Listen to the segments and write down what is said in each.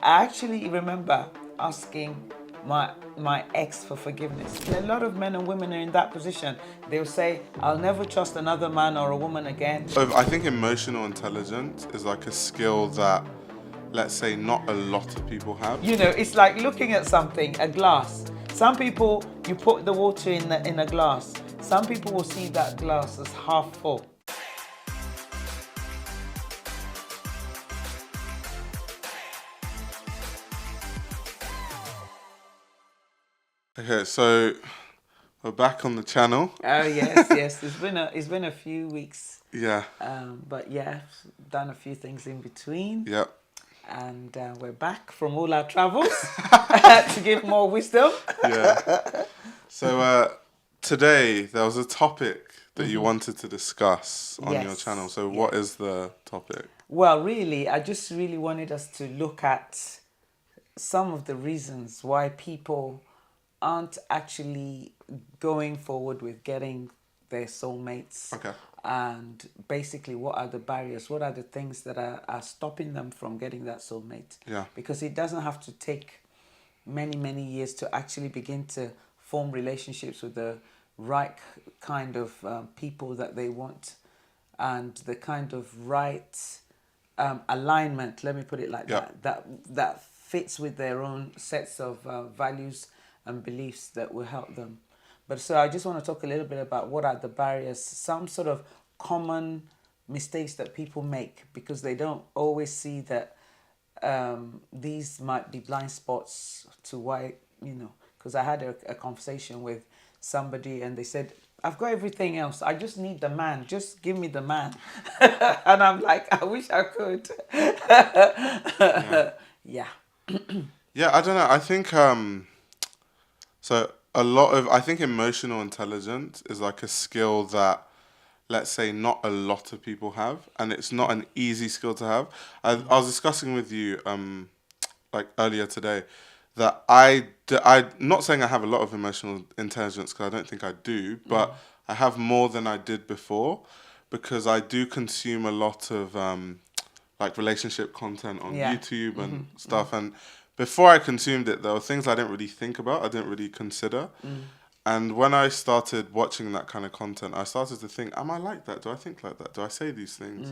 I actually remember asking my ex for forgiveness. A lot of men and women are in that position. They'll say, I'll never trust another man or a woman again. So I think emotional intelligence is like a skill that, let's say, not a lot of people have. You know, it's like looking at something, a glass. Some people, you put the water in a glass. Some people will see that glass as half full. Okay, so we're back on the channel. Oh yes. It's been a few weeks. Yeah. But yeah, done a few things in between. Yep. And we're back from all our travels to give more wisdom. Yeah. So today there was a topic that you wanted to discuss on your Yes. channel. So what is the topic? Well, really, I just really wanted us to look at some of the reasons why people aren't actually going forward with getting their soulmates. Okay. And basically, what are the barriers? What are the things that are stopping them from getting that soulmate? Yeah. Because it doesn't have to take many years to actually begin to form relationships with the right kind of people that they want, and the kind of right alignment, let me put it like that fits with their own sets of values and beliefs that will help them. But so I just want to talk a little bit about what are the barriers, some sort of common mistakes that people make because they don't always see that these might be blind spots to why, because I had a conversation with somebody and they said, I've got everything else. I just need the man. Just give me the man. And I'm like, I wish I could. Yeah. Yeah, I don't know. I think so I think emotional intelligence is like a skill that, let's say, not a lot of people have, and it's not an easy skill to have. I was discussing with you like earlier today that I'm not saying I have a lot of emotional intelligence because I don't think I do, but I have more than I did before because I do consume a lot of like relationship content on YouTube and stuff. And before I consumed it, there were things I didn't really think about, I didn't really consider. And when I started watching that kind of content, I started to think, am I like that? Do I think like that? Do I say these things?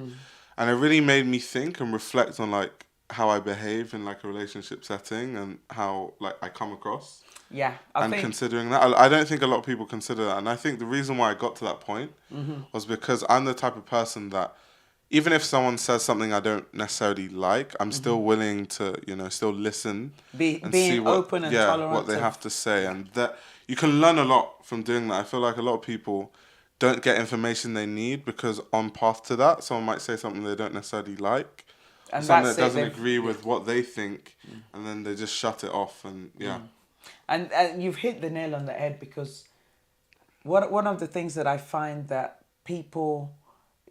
And it really made me think and reflect on like how I behave in like a relationship setting and how like I come across. Yeah. Considering that, I don't think a lot of people consider that. And I think the reason why I got to that point was because I'm the type of person that even if someone says something I don't necessarily like, I'm still willing to, still listen and being see what, open and tolerant what they of- have to say. And that you can learn a lot from doing that. I feel like a lot of people don't get information they need because on path to that, someone might say something they don't necessarily like, and something that's that doesn't it. agree with what they think, and then they just shut it off. And And you've hit the nail on the head because one of the things that I find that people,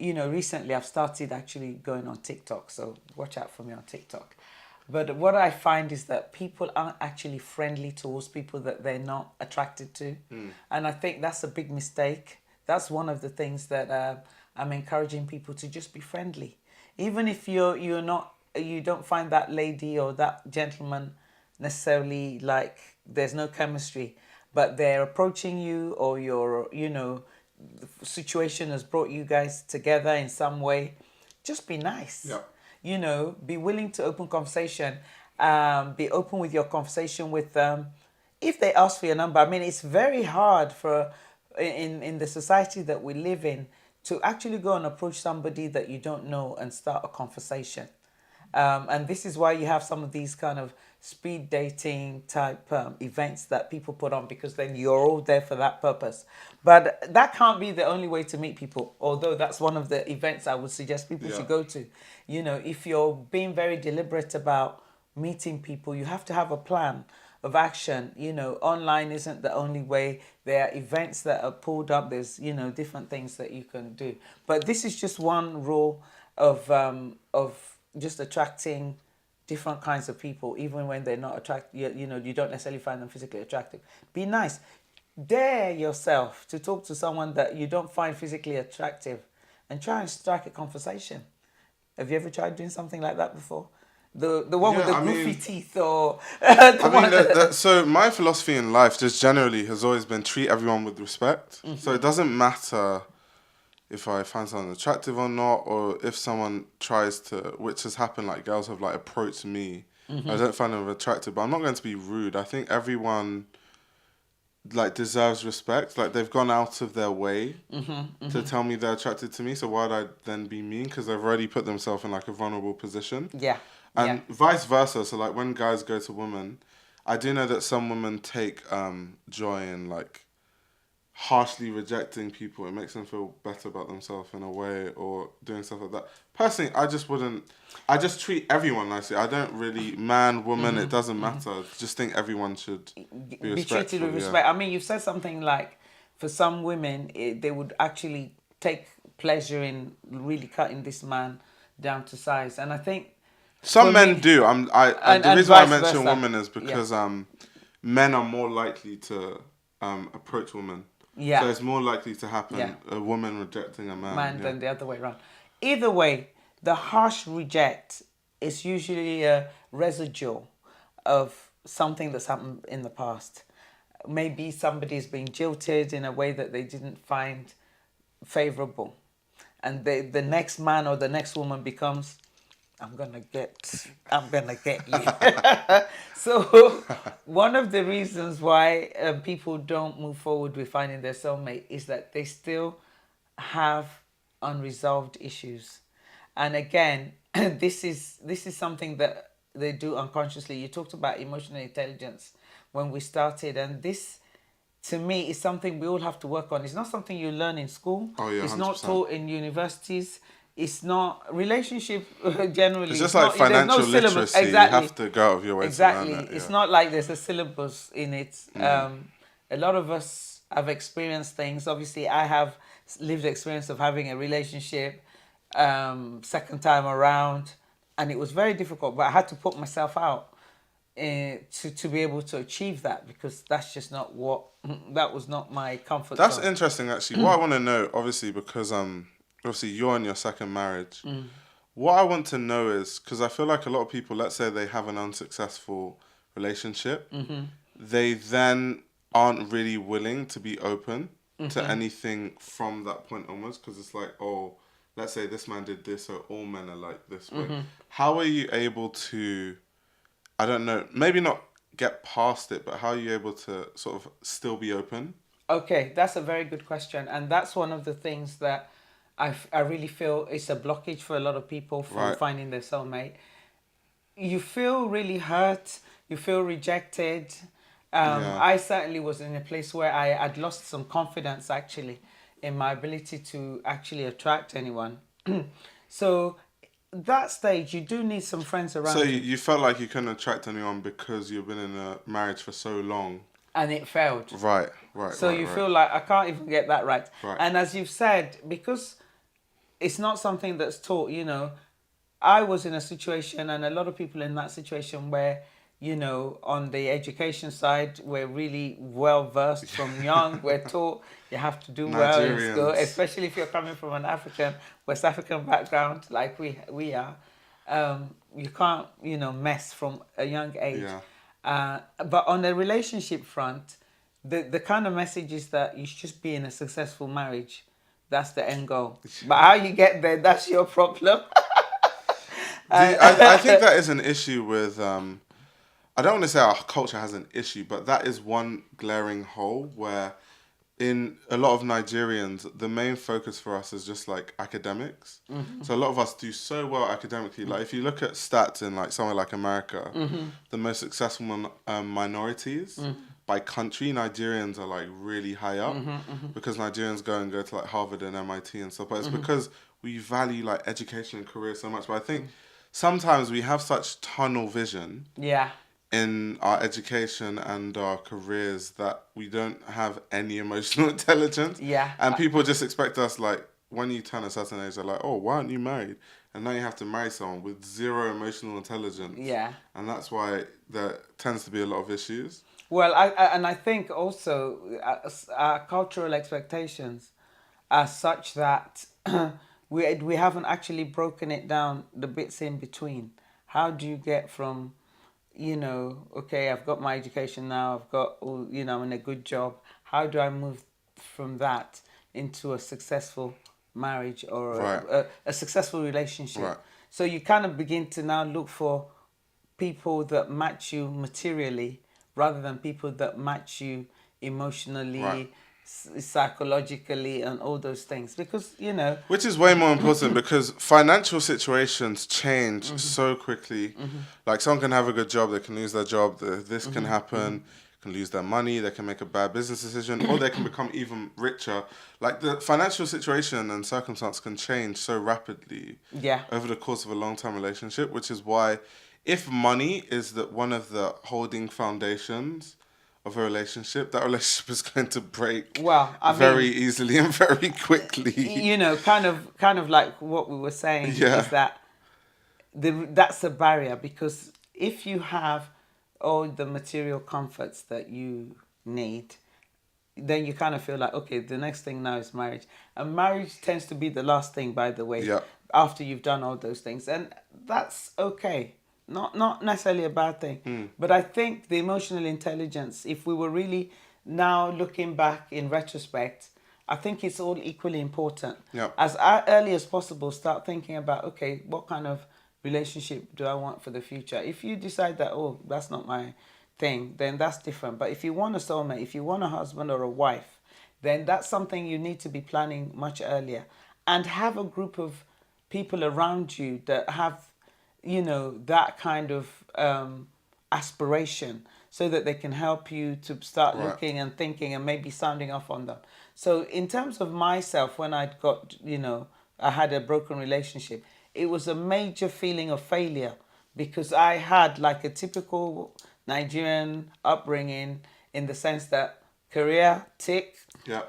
recently I've started actually going on TikTok, so watch out for me on TikTok. But what I find is that people aren't actually friendly towards people that they're not attracted to. And I think that's a big mistake. That's one of the things that I'm encouraging people to just be friendly. Even if you don't find that lady or that gentleman necessarily like there's no chemistry, but they're approaching you or the situation has brought you guys together in some way, just be nice. Be willing to open conversation, be open with your conversation with them. If they ask for your number, I mean, it's very hard in the society that we live in to actually go and approach somebody that you don't know and start a conversation. And this is why you have some of these kind of speed dating type events that people put on, because then you're all there for that purpose. But that can't be the only way to meet people, although that's one of the events I would suggest people should go to. If you're being very deliberate about meeting people, you have to have a plan of action. Online isn't the only way. There are events that are pulled up. There's different things that you can do. But this is just one rule of just attracting different kinds of people, even when they're not attractive. You don't necessarily find them physically attractive. Be nice. Dare yourself to talk to someone that you don't find physically attractive and try and strike a conversation. Have you ever tried doing something like that before? The one with Yeah, the I goofy mean, teeth, or I mean, so my philosophy in life just generally has always been treat everyone with respect. So it doesn't matter if I find someone attractive or not, or if someone tries to, which has happened, like girls have like approached me. I don't find them attractive, but I'm not going to be rude. I think everyone like deserves respect. Like they've gone out of their way to tell me they're attracted to me. So why'd I then be mean? Because they've already put themselves in like a vulnerable position. yeah, yeah. And vice versa. So like when guys go to women, I do know that some women take joy in like harshly rejecting people. It makes them feel better about themselves in a way, or doing stuff like that. Personally, I just wouldn't. I just treat everyone nicely. I don't really, man, woman, it doesn't matter. I just think everyone should be Be treated respectful. with Yeah. respect. I mean, you've said something like, for some women, they would actually take pleasure in really cutting this man down to size, and I think Some for men me, do. The and reason why I vice mention versa. women is Yeah, because men are more likely to approach women. So yeah, it's more likely to yeah. happen a woman rejecting a man. Man Yeah. than the other way around. Either way, the harsh reject is usually a residue of something that's happened in the past. Maybe somebody's been jilted in a way that they didn't find favorable. And the next man or the next woman becomes, I'm gonna get you. So one of the reasons why people don't move forward with finding their soulmate is that they still have unresolved issues. And again, this is something that they do unconsciously. You talked about emotional intelligence when we started, and this, to me, is something we all have to work on. It's not something you learn in school. Oh yeah, It's hundred not percent. taught in universities. It's not relationship generally. It's just It's like not. There's no financial syllabus. literacy. You have Exactly. to go out of your way to learn Exactly. it. It's Yeah. not like there's a syllabus in it. A lot of us have experienced things. Obviously, I have lived the experience of having a relationship second time around, and it was very difficult. But I had to put myself out to be able to achieve that, because that's just not what that was not my comfort That's zone. interesting, actually. What I want to know, obviously, because obviously you're in your second marriage. What I want to know is, because I feel like a lot of people, let's say they have an unsuccessful relationship, they then aren't really willing to be open to anything from that point onwards, because it's like, oh, let's say this man did this, so all men are like this way. How are you able to, I don't know, maybe not get past it, but how are you able to sort of still be open? Okay, that's a very good question, and that's one of the things that I really feel is a blockage for a lot of people from Right. finding their soulmate. You feel really hurt, you feel rejected. Yeah. I certainly was in a place where I had lost some confidence, actually, in my ability to actually attract anyone. So that stage, you do need some friends So around you, you felt like you couldn't attract anyone because you've been in a marriage for so long. and it failed. Right, right, So right, you right. feel like I can't even get that right. Right. And as you've said, because it's not something that's taught, I was in a situation, and a lot of people in that situation, where, on the education side, we're really well versed from young. We're taught you have to do well in school, Nigerians. especially if you're coming from an West African background like we are. You can't, mess from a young age. Yeah. But on the relationship front, the kind of message is that you should just be in a successful marriage. That's the end goal. But how you get there, that's your problem. I think that is an issue with, I don't want to say our culture has an issue, but that is one glaring hole where in a lot of Nigerians, the main focus for us is just like academics. So a lot of us do so well academically. Like if you look at stats in like somewhere like America, the most successful minorities by country, Nigerians are like really high up because Nigerians go to like Harvard and MIT and stuff. But it's because we value like education and career so much. But I think sometimes we have such tunnel vision Yeah. in our education and our careers that we don't have any emotional intelligence. Yeah. And people just expect us, like, when you turn a certain age, they're like, oh, why aren't you married? And now you have to marry someone with zero emotional intelligence. Yeah. And that's why there tends to be a lot of issues. Well, I think also our cultural expectations are such that we haven't actually broken it down, the bits in between. How do you get from, okay, I've got my education now, I've got, I'm in a good job. How do I move from that into a successful marriage or Right. a successful relationship? Right. So you kind of begin to now look for people that match you materially rather than people that match you emotionally, Right. psychologically, and all those things. Because, Which is way more important because financial situations change so quickly. Like someone can have a good job, they can lose their job, this can happen, can lose their money, they can make a bad business decision, or they can become even richer. Like the financial situation and circumstance can change so rapidly yeah. over the course of a long-term relationship, which is why if money is one of the holding foundations of a relationship, that relationship is going to break Well, I very mean, easily and very quickly. kind of like what we were saying Yeah. is that that's a barrier, because if you have all the material comforts that you need, then you kind of feel like, okay, the next thing now is marriage. And marriage tends to be the last thing, by the way, Yeah. after you've done all those things. And that's okay. Not necessarily a bad thing. But I think the emotional intelligence, if we were really now looking back in retrospect, I think it's all equally important. Yeah. As early as possible, start thinking about, okay, what kind of relationship do I want for the future? If you decide that, oh, that's not my thing, then that's different. But if you want a soulmate, if you want a husband or a wife, then that's something you need to be planning much earlier. And have a group of people around you that have, that kind of aspiration, so that they can help you to start Right. looking and thinking and maybe sounding off on them. So in terms of myself, when I got, I had a broken relationship, it was a major feeling of failure, because I had like a typical Nigerian upbringing, in the sense that career, tick, Yeah.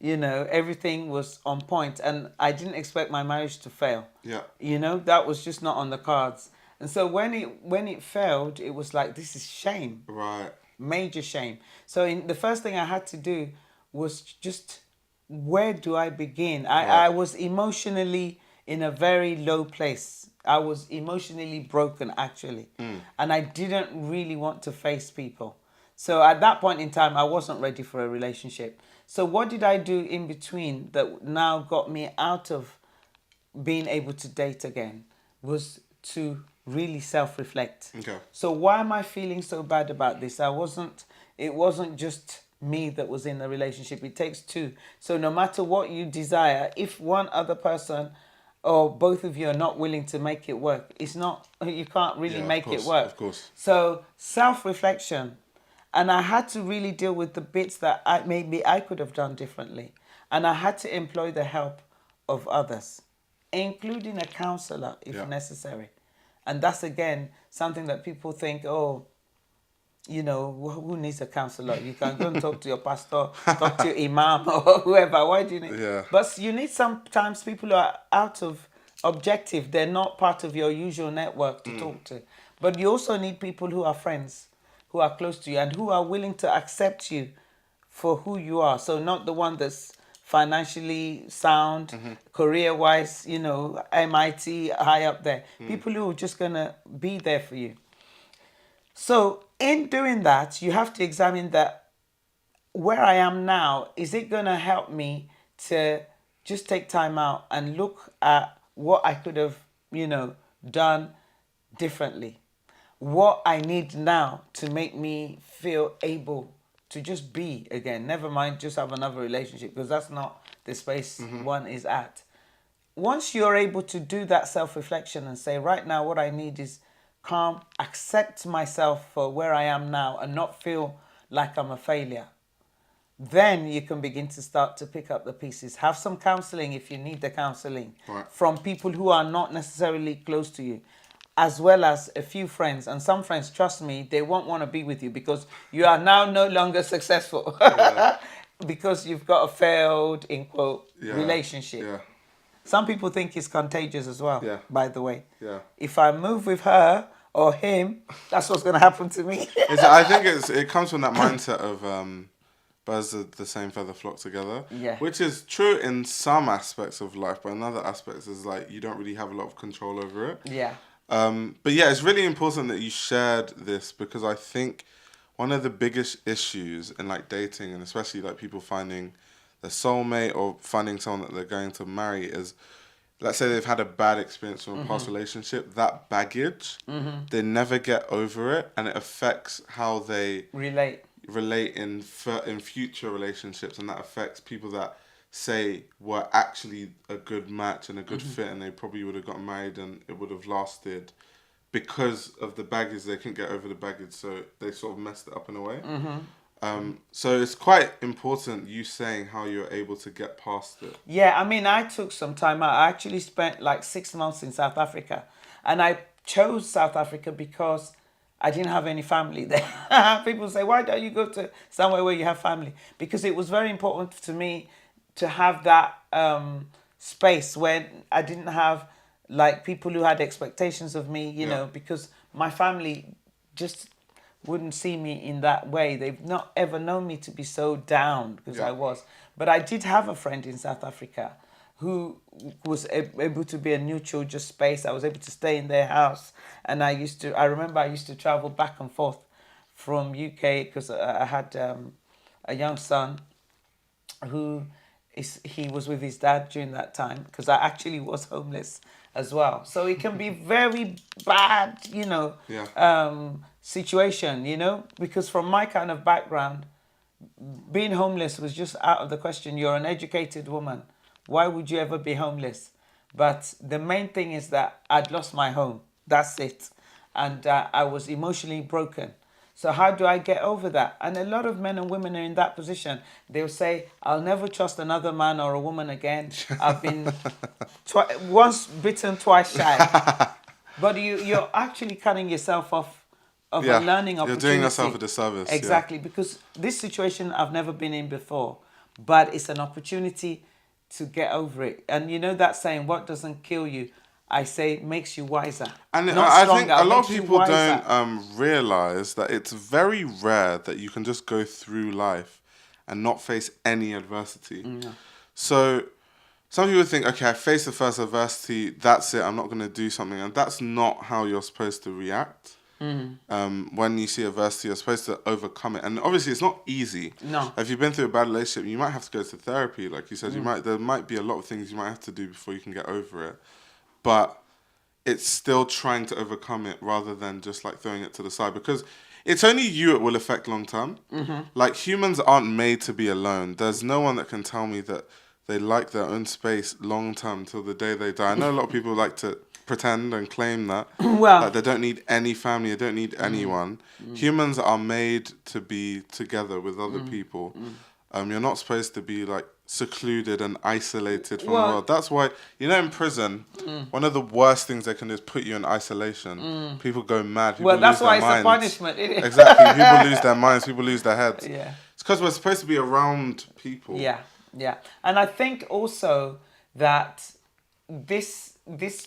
everything was on point, and I didn't expect my marriage to fail. Yeah. That was just not on the cards. And so when it failed, it was like, this is shame, Right. major shame. So the first thing I had to do was just, where do I begin? I was emotionally in a very low place. I was emotionally broken, actually. And I didn't really want to face people. So at that point in time, I wasn't ready for a relationship. So what did I do in between that now got me out of being able to date again? Was to really self-reflect. Okay. So why am I feeling so bad about this? It wasn't just me that was in a relationship. It takes two. So no matter what you desire, if one other person or both of you are not willing to make it work, you can't really Yeah, make of it course, work. of course. So self-reflection. And I had to really deal with the bits that maybe I could have done differently. And I had to employ the help of others, including a counselor if Yeah. necessary. And that's, again, something that people think, oh, who needs a counselor? You can go and talk to your pastor, talk to your imam or whoever. Why do you need? Yeah. But you need sometimes people who are out of objective. They're not part of your usual network to talk to. But you also need people who are friends, who are close to you, and who are willing to accept you for who you are. So not the one that's financially sound, career-wise, MIT, high up there. People who are just going to be there for you. So in doing that, you have to examine that where I am now, is it going to help me to just take time out and look at what I could have, done differently? What I need now to make me feel able to just be again. Never mind just have another relationship, because that's not the space one is at. Once you're able to do that self-reflection and say, right now, what I need is calm, accept myself for where I am now and not feel like I'm a failure, then you can begin to start to pick up the pieces. Have some counseling if you need the counseling from people who are not necessarily close to you, as well as a few friends. And some friends, trust me, they won't want to be with you because you are now no longer successful because you've got a failed, in quote, relationship. Yeah. Some people think it's contagious as well, by the way. Yeah. If I move with her or him, that's what's going to happen to me. I think it comes from that mindset of birds of the same feather flock together. Yeah. Which is true in some aspects of life, but in other aspects is like you don't really have a lot of control over it. Yeah. But yeah, it's really important that you shared this because I think one of the biggest issues in like dating and especially like people finding their soulmate or finding someone that they're going to marry is, let's say they've had a bad experience from a past relationship, that baggage, they never get over it, and it affects how they relate in future relationships, and that affects people that say were actually a good match and a good fit, and they probably would have gotten married and it would have lasted because of the baggage. They couldn't get over the baggage, so they sort of messed it up in a way. So it's quite important you saying how you're able to get past it. Yeah, I mean, I took some time out. I actually spent like 6 months in South Africa. And I chose South Africa because I didn't have any family there. People say, why don't you go to somewhere where you have family? Because it was very important to me to have that space where I didn't have like people who had expectations of me, you know, because my family just wouldn't see me in that way. They've not ever known me to be so down because I was. But I did have a friend in South Africa who was able to be a neutral just space. I was able to stay in their house. And I remember I used to travel back and forth from UK because I had a young son who he was with his dad during that time because I actually was homeless as well. So it can be very bad, you know, situation, you know, because from my kind of background, being homeless was just out of the question. You're an educated woman. Why would you ever be homeless? But the main thing is that I'd lost my home. That's it. And I was emotionally broken. So how do I get over that? And a lot of men and women are in that position. They'll say, I'll never trust another man or a woman again. I've been once bitten, twice shy. But you're actually cutting yourself off of a learning opportunity. You're doing yourself a disservice. Exactly, because this situation I've never been in before. But it's an opportunity to get over it. And you know that saying, what doesn't kill you, I say makes you wiser. And not I stronger, think a lot of makes you people wiser. don't realize that it's very rare that you can just go through life and not face any adversity. So some people think, okay, I faced the first adversity, that's it, I'm not going to do something. And that's not how you're supposed to react. When you see adversity, you're supposed to overcome it. And obviously, it's not easy. No. If you've been through a bad relationship, you might have to go to therapy. Like you said, there might be a lot of things you might have to do before you can get over it. But it's still trying to overcome it rather than just like throwing it to the side, because it's only you it will affect long term. Like humans aren't made to be alone. There's no one that can tell me that they like their own space long term till the day they die. I know a lot of people like to pretend and claim that they don't need any family, they don't need anyone. Humans are made to be together with other people. You're not supposed to be like secluded and isolated from the world. That's why, you know, in prison, one of the worst things they can do is put you in isolation. People go mad. People That's lose why their it's minds. a punishment, isn't it? Exactly. People lose their minds. People lose their heads. Yeah. It's because we're supposed to be around people. Yeah. And I think also that this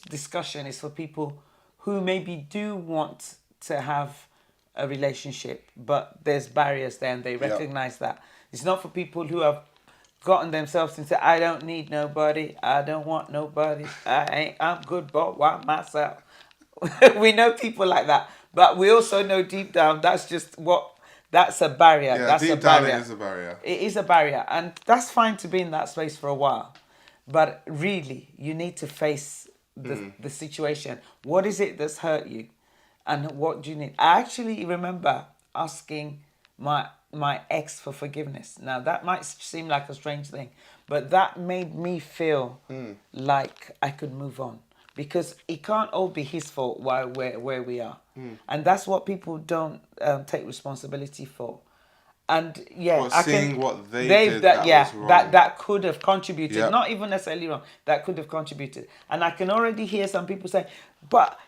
discussion is for people who maybe do want to have a relationship, but there's barriers there and they recognize that. It's not for people who have gotten themselves into, I don't need nobody, I don't want nobody, I'm good but by myself. We know people like that, but we also know deep down that's a barrier. Yeah, that's deep a down barrier. it is a barrier. It is a barrier, and that's fine to be in that space for a while. But really, you need to face the situation. What is it that's hurt you? And what do you need? I actually remember asking my ex for forgiveness. Now, that might seem like a strange thing, but that made me feel like I could move on. Because it can't all be his fault while we're where we are. And that's what people don't take responsibility for. And Seeing what they did that was wrong. that could have contributed, Yep. not even necessarily wrong, that could have contributed. And I can already hear some people say, but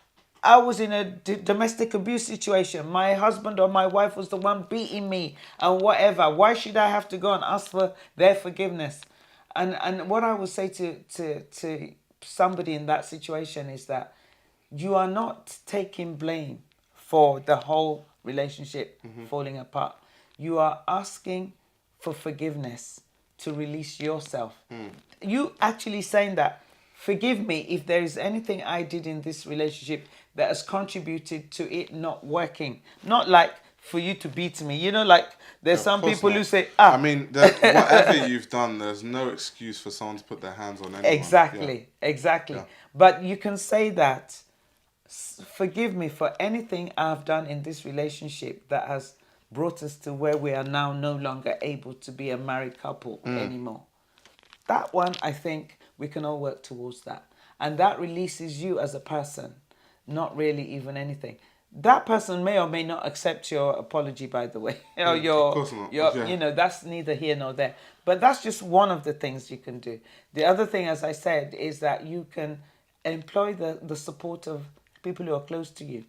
I was in a domestic abuse situation. My husband or my wife was the one beating me and whatever. Why should I have to go and ask for their forgiveness? And what I would say to somebody in that situation is that you are not taking blame for the whole relationship falling apart. You are asking for forgiveness to release yourself. You actually saying that, forgive me if there is anything I did in this relationship that has contributed to it not working. Not like for you to beat me. You know, like there's Yeah, of some course people not. who say, I mean, whatever you've done, there's no excuse for someone to put their hands on anyone. Yeah, exactly, exactly. yeah. But you can say that, forgive me for anything I've done in this relationship that has brought us to where we are now no longer able to be a married couple anymore. That one, I think we can all work towards that. And that releases you as a person, not really even anything. That person may or may not accept your apology, by the way. Or Of course not. Yeah. that's neither here nor there. But that's just one of the things you can do. The other thing, as I said, is that you can employ the support of people who are close to you.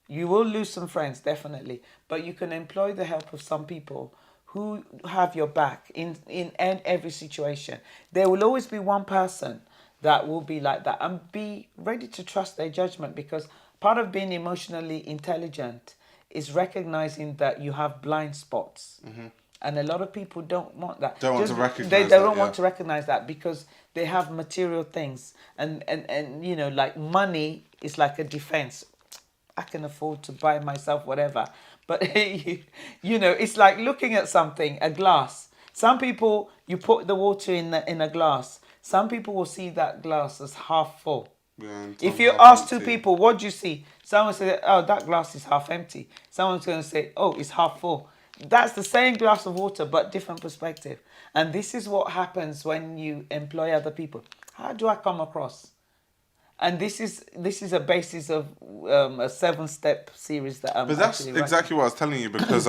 You will lose some friends, definitely, but you can employ the help of some people who have your back in every situation. There will always be one person that will be like that, and be ready to trust their judgment, because part of being emotionally intelligent is recognizing that you have blind spots. And a lot of people don't want that. Don't want to recognize They that, don't yeah. want to recognize that because they have material things. And you know, like money is like a defense. I can afford to buy myself whatever. But, you know, it's like looking at something, a glass. Some people, you put the water in a glass. Some people will see that glass as half full. Yeah, and If some you half ask two empty. people, what do you see? Someone says, oh, that glass is half empty. Someone's going to say, oh, it's half full. That's the same glass of water, but different perspective. And this is what happens when you employ other people. How do I come across? And this is a basis of a 7-step series that I'm But that's actually writing. exactly what I was telling you because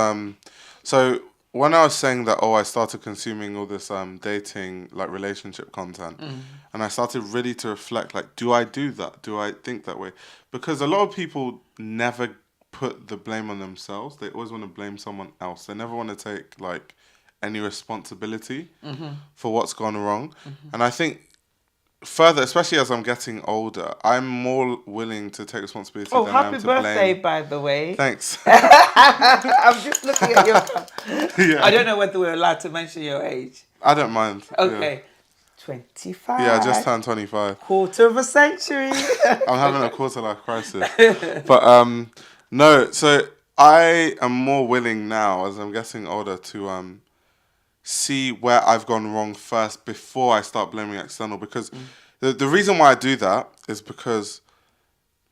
so when I was saying that I started consuming all this dating like relationship content, and I started really to reflect like, do I do that? Do I think that way? Because a lot of people never put the blame on themselves. They always want to blame someone else. They never want to take like any responsibility for what's gone wrong. And I think further, especially as I'm getting older, I'm more willing to take responsibility Oh, than I am happy to birthday, blame. by the way. Thanks. I'm just looking at your... Yeah. I don't know whether we're allowed to mention your age. I don't mind. Okay. Yeah, 25. yeah, I just turned 25. Quarter of a century. I'm having a quarter life crisis. But no, so I am more willing now as I'm getting older to see where I've gone wrong first before I start blaming external, because the reason why I do that is because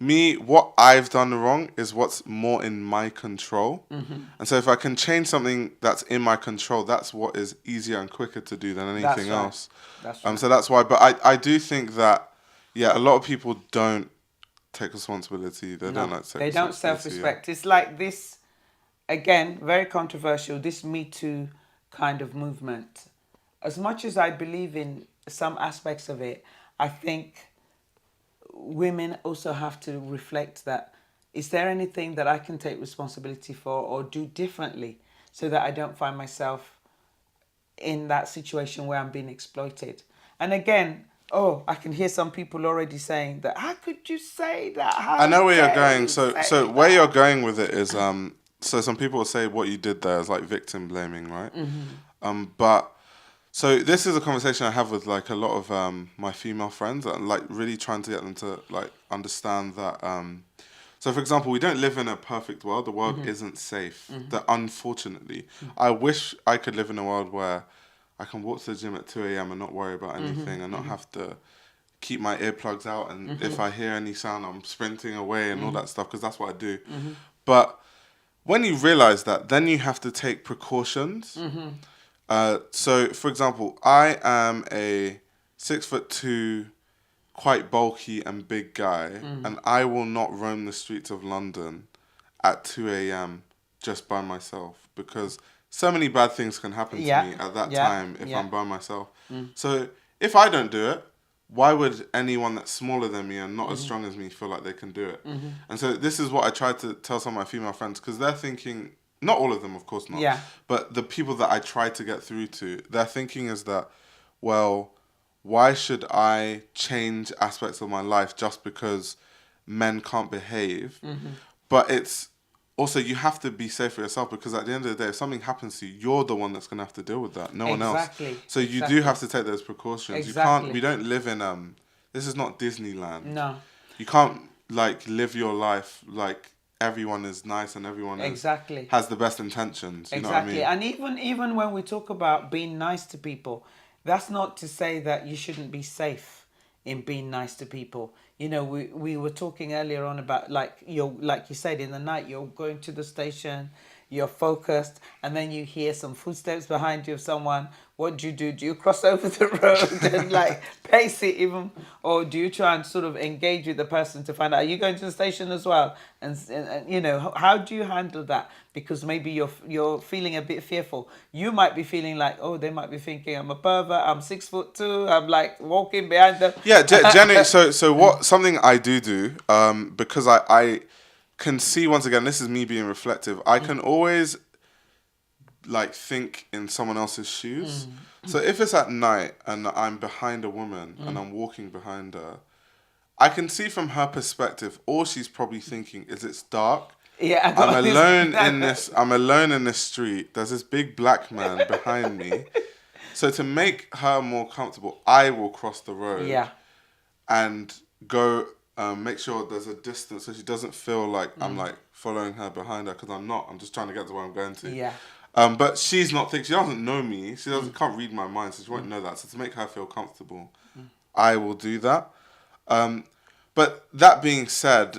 what I've done wrong is what's more in my control. And so if I can change something that's in my control, that's what is easier and quicker to do than anything right. else. That's right. So that's why, but I do think that, yeah, a lot of people don't take responsibility. They don't like to take They don't responsibility. self-respect. It's like this, again, very controversial, this Me Too kind of movement. As much as I believe in some aspects of it, I think women also have to reflect that, is there anything that I can take responsibility for or do differently so that I don't find myself in that situation where I'm being exploited? And again, I can hear some people already saying that, how could you say that? How I know where you're dare going. you So say where that? you're going with it is so some people will say what you did there is like victim blaming, right? But so this is a conversation I have with like a lot of my female friends, and like really trying to get them to like understand that. So for example, we don't live in a perfect world. The world isn't safe. That unfortunately, I wish I could live in a world where I can walk to the gym at 2 a.m. and not worry about anything and not have to keep my earplugs out, and if I hear any sound, I'm sprinting away and all that stuff, because that's what I do. But when you realize that, then you have to take precautions. So, for example, I am a 6'2", quite bulky and big guy, and I will not roam the streets of London at 2 a.m. just by myself, because so many bad things can happen to me at that time if I'm by myself. So if I don't do it, why would anyone that's smaller than me and not as strong as me feel like they can do it? And so this is what I try to tell some of my female friends, because they're thinking, not all of them, of course not, but the people that I try to get through to, their thinking is that, well, why should I change aspects of my life just because men can't behave? But it's also, you have to be safe for yourself, because at the end of the day, if something happens to you, you're the one that's going to have to deal with that, no one else. So you do have to take those precautions. You can't, we don't live in, this is not Disneyland. No. You can't like live your life like everyone is nice and everyone Exactly. has the best intentions. You know what I Exactly. mean? And even when we talk about being nice to people, that's not to say that you shouldn't be safe in being nice to people. You know, we were talking earlier on about like you said, in the night you're going to the station, you're focused, and then you hear some footsteps behind you of someone. What do you do? Do you cross over the road and like pace it even, or do you try and sort of engage with the person to find out, are you going to the station as well? And you know, how do you handle that? Because maybe you're feeling a bit fearful. You might be feeling like, oh, they might be thinking I'm a pervert. I'm 6'2". I'm like walking behind them. Yeah, Jenny. So what? Something I do, because I can see, once again, this is me being reflective. I can always like think in someone else's shoes. So if it's at night and I'm behind a woman and I'm walking behind her, I can see from her perspective, all she's probably thinking is it's dark. Yeah, I'm alone in this street. There's this big black man behind me. So to make her more comfortable, I will cross the road. Yeah. And go make sure there's a distance so she doesn't feel like I'm like following her behind her, because I'm not. I'm just trying to get to where I'm going to. Yeah. But she's not thinking. She doesn't know me. She can't read my mind, so she won't know that. So to make her feel comfortable, I will do that. But that being said,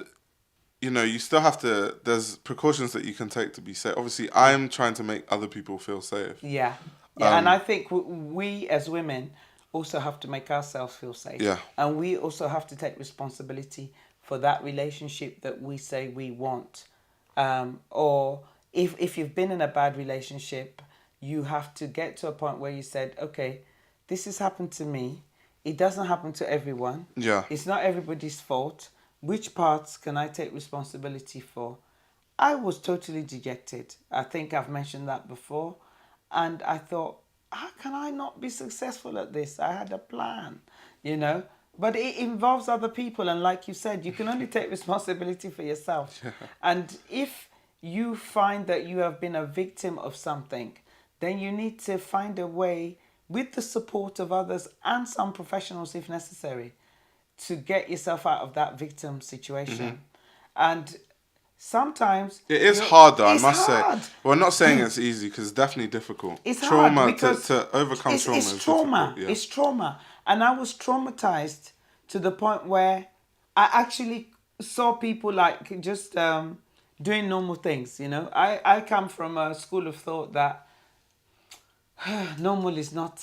you know, you still have to. There's precautions that you can take to be safe. Obviously, I'm trying to make other people feel safe. Yeah. Yeah, and I think we as women also have to make ourselves feel safe. Yeah. And we also have to take responsibility for that relationship that we say we want. Or if you've been in a bad relationship, you have to get to a point where you said, okay, this has happened to me. It doesn't happen to everyone. Yeah. It's not everybody's fault. Which parts can I take responsibility for? I was totally dejected. I think I've mentioned that before. And I thought, how can I not be successful at this? I had a plan, you know. But it involves other people. And like you said, you can only take responsibility for yourself. Yeah. And if you find that you have been a victim of something, then you need to find a way, with the support of others and some professionals if necessary, to get yourself out of that victim situation. And sometimes it is hard, though. I must hard. say. Well, I'm not saying it's easy, because it's definitely difficult. It's trauma hard because to overcome trauma. It's trauma. Yeah. It's trauma, and I was traumatized to the point where I actually saw people like just doing normal things. You know, I come from a school of thought that normal is not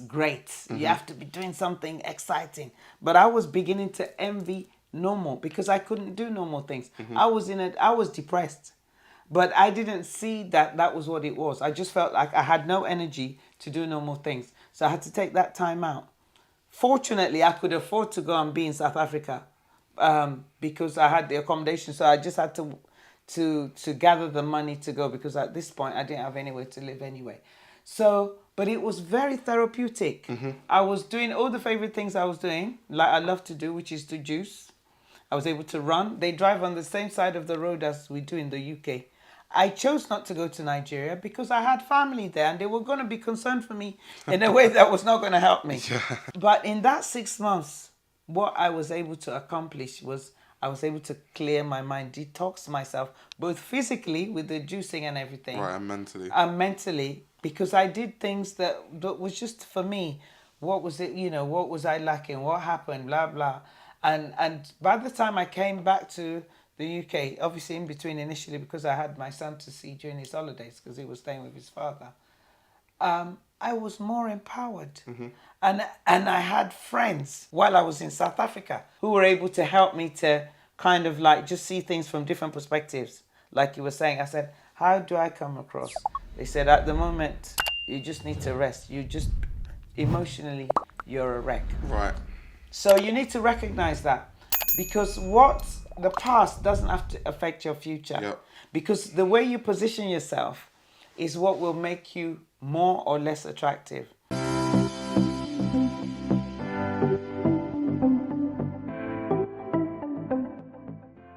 great. You have to be doing something exciting. But I was beginning to envy normal because I couldn't do normal things. I was depressed, but I didn't see that was what it was. I just felt like I had no energy to do normal things, so I had to take that time out. Fortunately, I could afford to go and be in South Africa because I had the accommodation, so I just had to gather the money to go, because at this point I didn't have anywhere to live anyway. So, but it was very therapeutic. I was doing all the favorite things I was doing, like I love to do, which is to juice. I was able to run. They drive on the same side of the road as we do in the UK. I chose not to go to Nigeria because I had family there and they were going to be concerned for me in a way that was not going to help me. Yeah. But in that 6 months, what I was able to accomplish was I was able to clear my mind, detox myself, both physically with the juicing and everything. Right, and mentally. And mentally, because I did things that was just for me. What was it, you know, what was I lacking? What happened? Blah, blah. And by the time I came back to the UK, obviously in between initially because I had my son to see during his holidays because he was staying with his father, I was more empowered. And I had friends while I was in South Africa who were able to help me to kind of like just see things from different perspectives. Like you were saying, I said, how do I come across? They said, at the moment, you just need to rest. You just, emotionally, you're a wreck. Right. So you need to recognize that, because what the past doesn't have to affect your future. Yep. Because the way you position yourself is what will make you more or less attractive.